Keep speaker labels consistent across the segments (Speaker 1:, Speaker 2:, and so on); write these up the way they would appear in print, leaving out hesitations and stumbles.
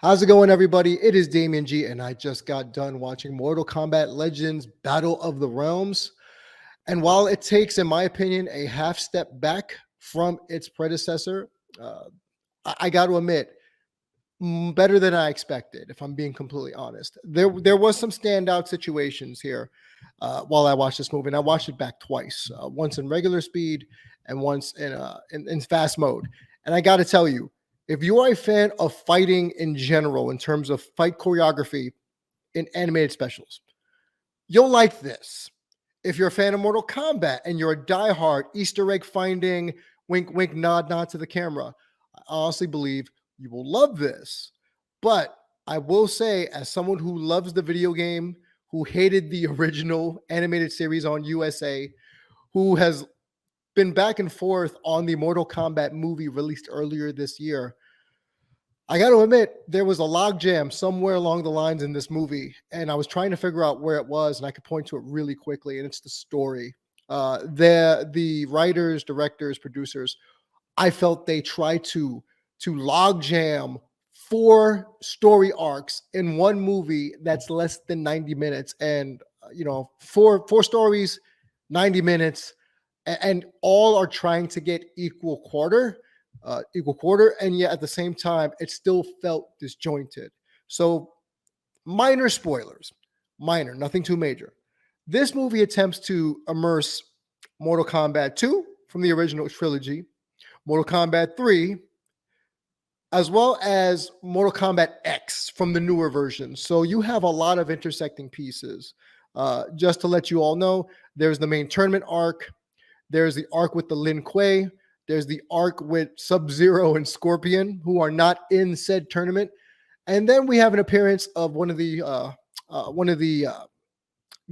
Speaker 1: How's it going, everybody? It is Damien G, and I just got done watching Mortal Kombat Legends Battle of the Realms. And while it takes, in my opinion, a half step back from its predecessor, uh, I got to admit, better than I expected, if I'm being completely honest. There was some standout situations here while I watched this movie, and I watched it back twice, once in regular speed and once in fast mode. And I got to tell you, if you are a fan of fighting in general, in terms of fight choreography in animated specials, you'll like this. If you're a fan of Mortal Kombat and you're a diehard Easter egg finding, wink, wink, nod, nod to the camera, I honestly believe you will love this. But I will say, as someone who loves the video game, who hated the original animated series on USA, who has been back and forth on the Mortal Kombat movie released earlier this year, I got to admit, there was a logjam somewhere along the lines in this movie, and I was trying to figure out where it was, and I could point to it really quickly, and it's the story. The writers, directors, producers, I felt they tried to logjam four story arcs in one movie that's less than 90 minutes, and four stories, 90 minutes, and all are trying to get equal quarter, and yet at the same time, it still felt disjointed. So, minor spoilers, minor, nothing too major. This movie attempts to immerse Mortal Kombat 2 from the original trilogy, Mortal Kombat 3, as well as Mortal Kombat X from the newer version. So you have a lot of intersecting pieces. Just to let you all know, there's the main tournament arc, there's the arc with the Lin Kuei, there's the arc with Sub-Zero and Scorpion, who are not in said tournament, and then we have an appearance of one of the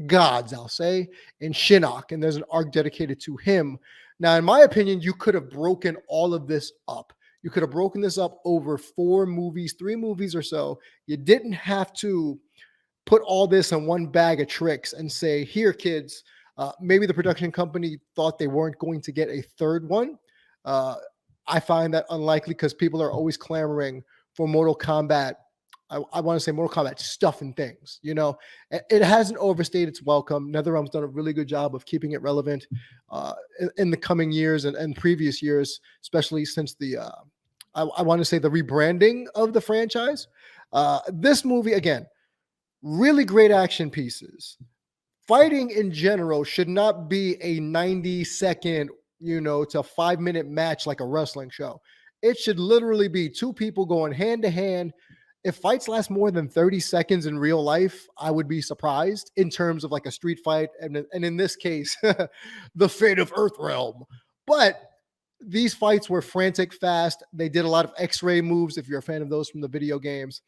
Speaker 1: gods, I'll say, in Shinnok, and there's an arc dedicated to him. Now, in my opinion, you could have broken all of this up. You could have broken this up over 3 movies or so. You didn't have to put all this in one bag of tricks and say, here, kids, maybe the production company thought they weren't going to get a third one. Uh, I find that unlikely because people are always clamoring for Mortal Kombat. I want to say Mortal Kombat stuff and things. It hasn't overstayed its welcome. NetherRealm's done a really good job of keeping it relevant in the coming years and previous years, especially since I want to say the rebranding of the franchise. This movie, again, really great action pieces. Fighting in general should not be a 90-second, to 5-minute match like a wrestling show. It should literally be two people going hand to hand. If fights last more than 30 seconds in real life, I would be surprised in terms of like a street fight. And in this case, the fate of Earthrealm. But these fights were frantic, fast. They did a lot of X-ray moves, if you're a fan of those from the video games.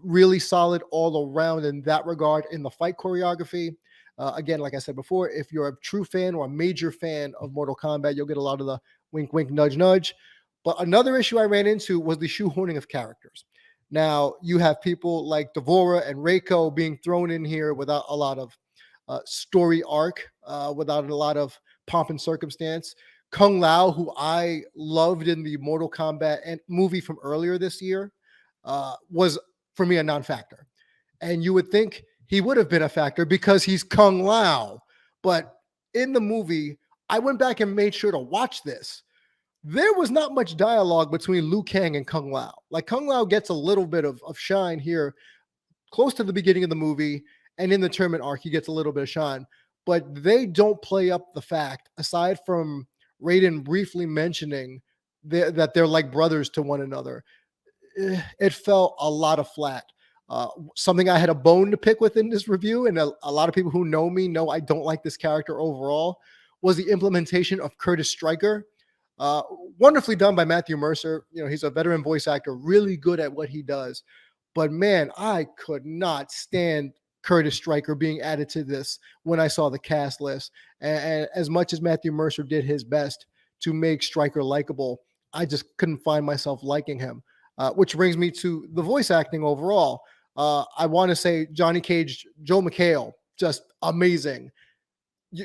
Speaker 1: Really solid all around in that regard in the fight choreography. Again, like I said before, if you're a true fan or a major fan of Mortal Kombat, you'll get a lot of the wink, wink, nudge, nudge. But another issue I ran into was the shoehorning of characters. Now, you have people like Devora and Reiko being thrown in here without a lot of story arc, without a lot of pomp and circumstance. Kung Lao, who I loved in the Mortal Kombat movie from earlier this year, was, for me, a non-factor. And you would think he would have been a factor because he's Kung Lao. But in the movie, I went back and made sure to watch this. There was not much dialogue between Liu Kang and Kung Lao. Like, Kung Lao gets a little bit of shine here close to the beginning of the movie, and in the tournament arc, he gets a little bit of shine. But they don't play up the fact, aside from Raiden briefly mentioning that they're like brothers to one another. It fell a lot of flat. Something I had a bone to pick with in this review, and a lot of people who know me know I don't like this character overall, was the implementation of Curtis Stryker. Wonderfully done by Matthew Mercer. He's a veteran voice actor, really good at what he does. But man, I could not stand Curtis Stryker being added to this when I saw the cast list. And as much as Matthew Mercer did his best to make Stryker likable, I just couldn't find myself liking him. Which brings me to the voice acting overall. I want to say Johnny Cage, Joel McHale, just amazing.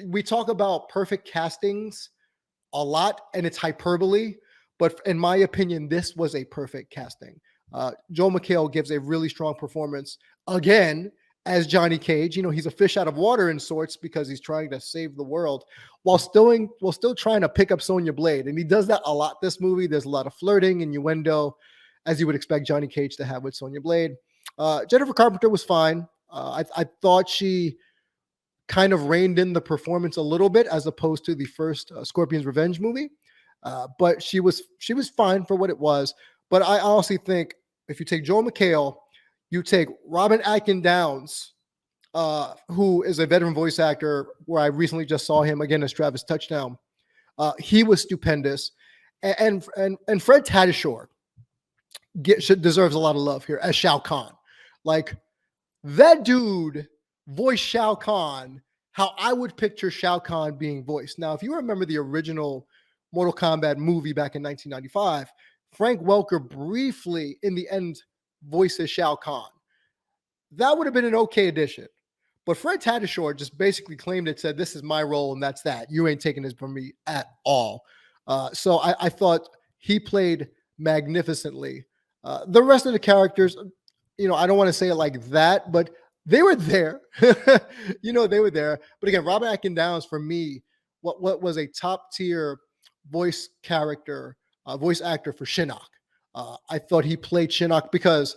Speaker 1: We talk about perfect castings a lot, and it's hyperbole, but in my opinion, this was a perfect casting. Joel McHale gives a really strong performance again as Johnny Cage. He's a fish out of water in sorts because he's trying to save the world while still trying to pick up Sonya Blade. And he does that a lot this movie. There's a lot of flirting, innuendo, as you would expect Johnny Cage to have with Sonya Blade. Jennifer Carpenter was fine. I thought she kind of reined in the performance a little bit as opposed to the first Scorpion's Revenge movie. But she was fine for what it was. But I honestly think if you take Joel McHale, you take Robin Atkin Downs, who is a veteran voice actor, where I recently just saw him again as Travis Touchdown. He was stupendous, and Fred Tatasciore deserves a lot of love here as Shao Kahn. Like, that dude voiced Shao Kahn how I would picture Shao Kahn being voiced. Now, if you remember the original Mortal Kombat movie back in 1995, Frank Welker briefly in the end voices Shao Kahn. That would have been an okay addition. But Fred Tatasciore just basically claimed it, said, "This is my role and that's that. You ain't taking this from me at all." So I thought he played magnificently. The rest of the characters, I don't want to say it like that, but they were there. They were there. But again, Robin Atkin Downs, for me, what was a top tier voice actor for Shinnok. I thought he played Shinnok because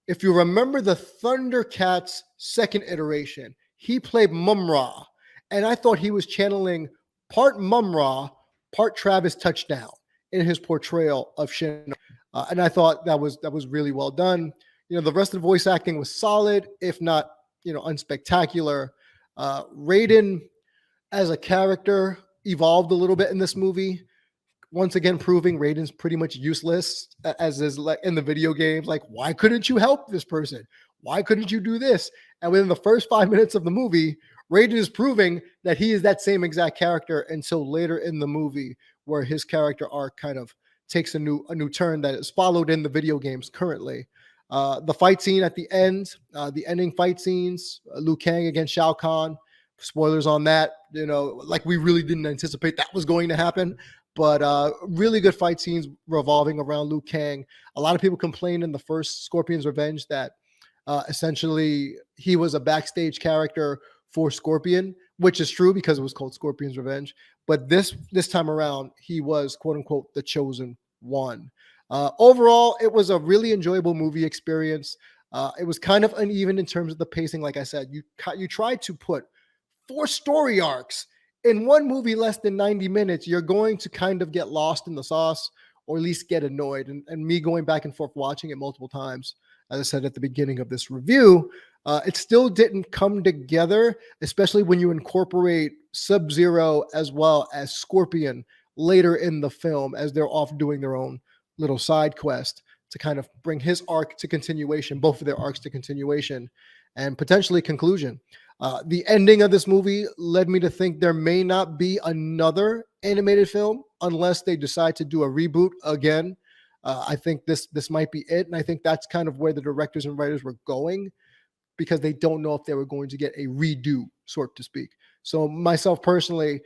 Speaker 1: if you remember the Thundercats second iteration, he played Mum-Ra. And I thought he was channeling part Mum-Ra, part Travis Touchdown in his portrayal of Shinnok. And I thought that was really well done. The rest of the voice acting was solid, if not, unspectacular. Raiden as a character evolved a little bit in this movie. Once again, proving Raiden's pretty much useless, as is like in the video games. Like, why couldn't you help this person? Why couldn't you do this? And within the first 5 minutes of the movie, Raiden is proving that he is that same exact character until later in the movie, where his character arc kind of takes a new turn that is followed in the video games currently. The fight scene at the end, the ending fight scenes, Liu Kang against Shao Kahn. Spoilers on that. Like, we really didn't anticipate that was going to happen. But really good fight scenes revolving around Liu Kang. A lot of people complained in the first Scorpion's Revenge that essentially he was a backstage character for Scorpion, which is true because it was called Scorpion's Revenge. But this time around, he was, quote unquote, the chosen one. Overall, it was a really enjoyable movie experience. It was kind of uneven in terms of the pacing. Like I said, you tried to put 4 story arcs in one movie less than 90 minutes. You're going to kind of get lost in the sauce, or at least get annoyed. And me going back and forth watching it multiple times, as I said at the beginning of this review, it still didn't come together, especially when you incorporate Sub-Zero as well as Scorpion later in the film, as they're off doing their own little side quest to kind of bring his arc to continuation, both of their arcs to continuation and potentially conclusion. The ending of this movie led me to think there may not be another animated film unless they decide to do a reboot again. I think this might be it. And I think that's kind of where the directors and writers were going, because they don't know if they were going to get a redo, so to speak. So myself personally,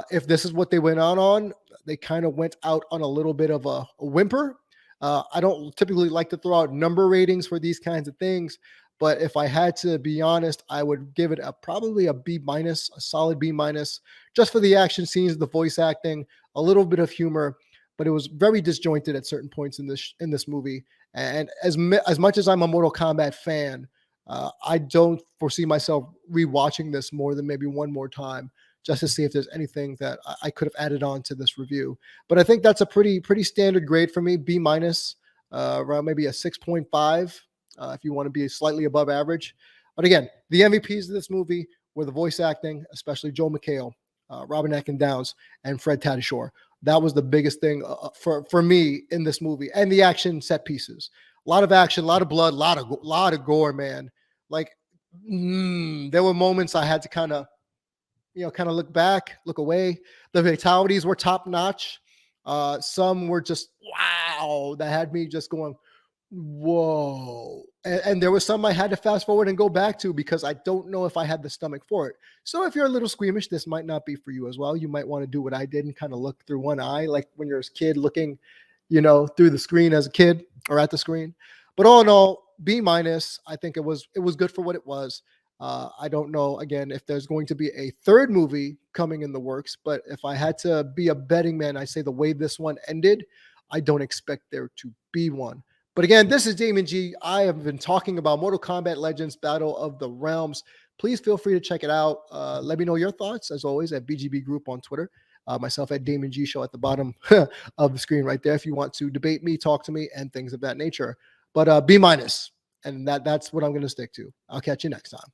Speaker 1: if this is what they went out on, they kind of went out on a little bit of a whimper. I don't typically like to throw out number ratings for these kinds of things, but if I had to be honest, I would give it probably a B-, a solid B-, just for the action scenes, the voice acting, a little bit of humor, but it was very disjointed at certain points in this movie. And as much as I'm a Mortal Kombat fan, I don't foresee myself rewatching this more than maybe one more time, just to see if there's anything that I could have added on to this review. But I think that's a pretty standard grade for me, B-, around maybe a 6.5, if you want to be slightly above average. But again, the MVPs of this movie were the voice acting, especially Joel McHale, Robin Atkin Downs, and Fred Tatasciore. That was the biggest thing for me in this movie, and the action set pieces. A lot of action, a lot of blood, a lot of gore, man. Like, there were moments I had to kind of look back, look away. The fatalities were top notch. Some were just wow, that had me just going, whoa. And there was some I had to fast forward and go back to because I don't know if I had the stomach for it. So if you're a little squeamish, this might not be for you as well. You might want to do what I did and kind of look through one eye, like when you're a kid looking, through the screen as a kid or at the screen. But all in all, B minus. I think it was good for what it was. I don't know again if there's going to be a third movie coming in the works, but if I had to be a betting man, I say the way this one ended, I don't expect there to be one. But again, this is Damon G. I have been talking about Mortal Kombat Legends Battle of the Realms. Please feel free to check it out. Let me know your thoughts, as always, at BGB Group on Twitter. Myself at Damon G Show at the bottom of the screen right there if you want to debate me, talk to me, and things of that nature. But B minus, and that's what I'm going to stick to. I'll catch you next time.